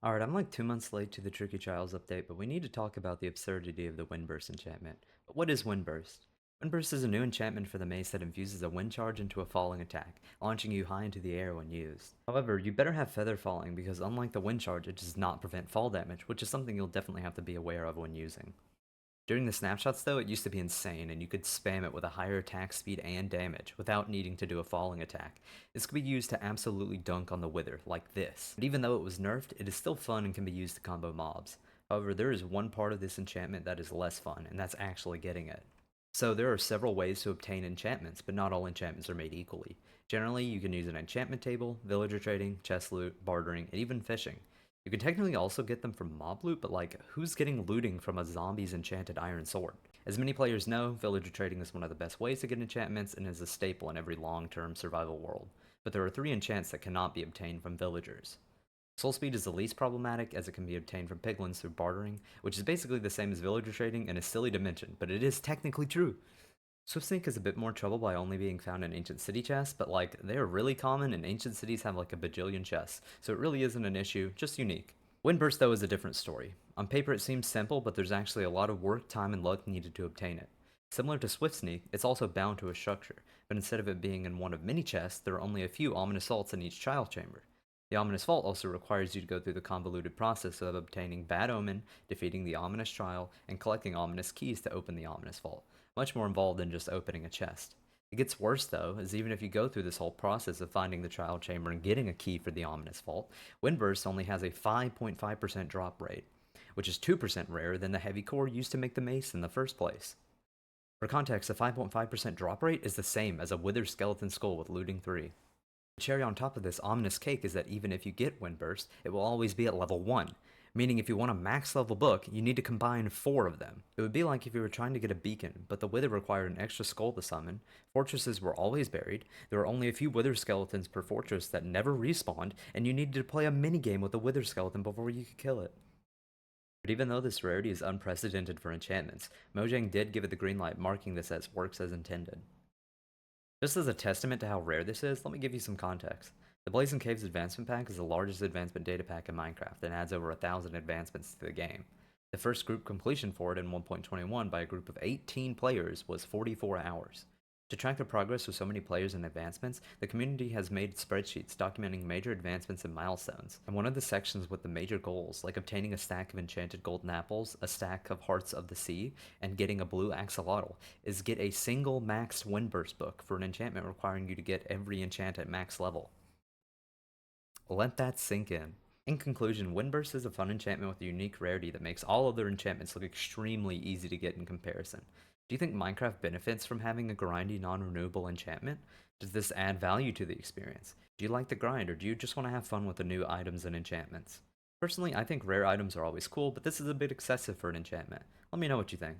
Alright, I'm like 2 months late to the Tricky Trials update, but we need to talk about the absurdity of the Windburst enchantment. But what is Windburst? Windburst is a new enchantment for the mace that infuses a wind charge into a falling attack, launching you high into the air when used. However, you better have feather falling because unlike the wind charge, it does not prevent fall damage, which is something you'll definitely have to be aware of when using. During the snapshots though, it used to be insane, and you could spam it with a higher attack speed and damage, without needing to do a falling attack. This could be used to absolutely dunk on the Wither, like this. But even though it was nerfed, it is still fun and can be used to combo mobs. However, there is one part of this enchantment that is less fun, and that's actually getting it. So there are several ways to obtain enchantments, but not all enchantments are made equally. Generally, you can use an enchantment table, villager trading, chest loot, bartering, and even fishing. You can technically also get them from mob loot, but like, who's getting looting from a zombie's enchanted iron sword? As many players know, villager trading is one of the best ways to get enchantments and is a staple in every long-term survival world. But there are 3 enchants that cannot be obtained from villagers. Soul Speed is the least problematic as it can be obtained from piglins through bartering, which is basically the same as villager trading and is silly to mention, but it is technically true. Swift Sneak is a bit more trouble by only being found in ancient city chests, but like, they are really common and ancient cities have like a bajillion chests, so it really isn't an issue, just unique. Windburst though is a different story. On paper it seems simple, but there's actually a lot of work, time, and luck needed to obtain it. Similar to Swift Sneak, it's also bound to a structure, but instead of it being in one of many chests, there are only a few ominous vaults in each child chamber. The ominous vault also requires you to go through the convoluted process of obtaining Bad Omen, defeating the ominous trial, and collecting ominous keys to open the ominous vault. Much more involved than just opening a chest. It gets worse though, as even if you go through this whole process of finding the trial chamber and getting a key for the ominous vault, Windburst only has a 5.5% drop rate, which is 2% rarer than the heavy core used to make the mace in the first place. For context, a 5.5% drop rate is the same as a withered skeleton skull with looting 3. The cherry on top of this ominous cake is that even if you get Windburst, it will always be at level 1, meaning if you want a max level book, you need to combine 4 of them. It would be like if you were trying to get a beacon, but the Wither required an extra skull to summon, fortresses were always buried, there were only a few Wither skeletons per fortress that never respawned, and you needed to play a minigame with the Wither skeleton before you could kill it. But even though this rarity is unprecedented for enchantments, Mojang did give it the green light, marking this as works as intended. Just as a testament to how rare this is, let me give you some context. The Blazing Caves Advancement Pack is the largest advancement data pack in Minecraft and adds over 1,000 advancements to the game. The first group completion for it in 1.21 by a group of 18 players was 44 hours. To track the progress of so many players and advancements, the community has made spreadsheets documenting major advancements and milestones, and one of the sections with the major goals, like obtaining a stack of enchanted golden apples, a stack of hearts of the sea, and getting a blue axolotl, is get a single maxed windburst book for an enchantment requiring you to get every enchant at max level. Let that sink in. In conclusion, Windburst is a fun enchantment with a unique rarity that makes all other enchantments look extremely easy to get in comparison. Do you think Minecraft benefits from having a grindy, non-renewable enchantment? Does this add value to the experience? Do you like the grind, or do you just want to have fun with the new items and enchantments? Personally, I think rare items are always cool, but this is a bit excessive for an enchantment. Let me know what you think.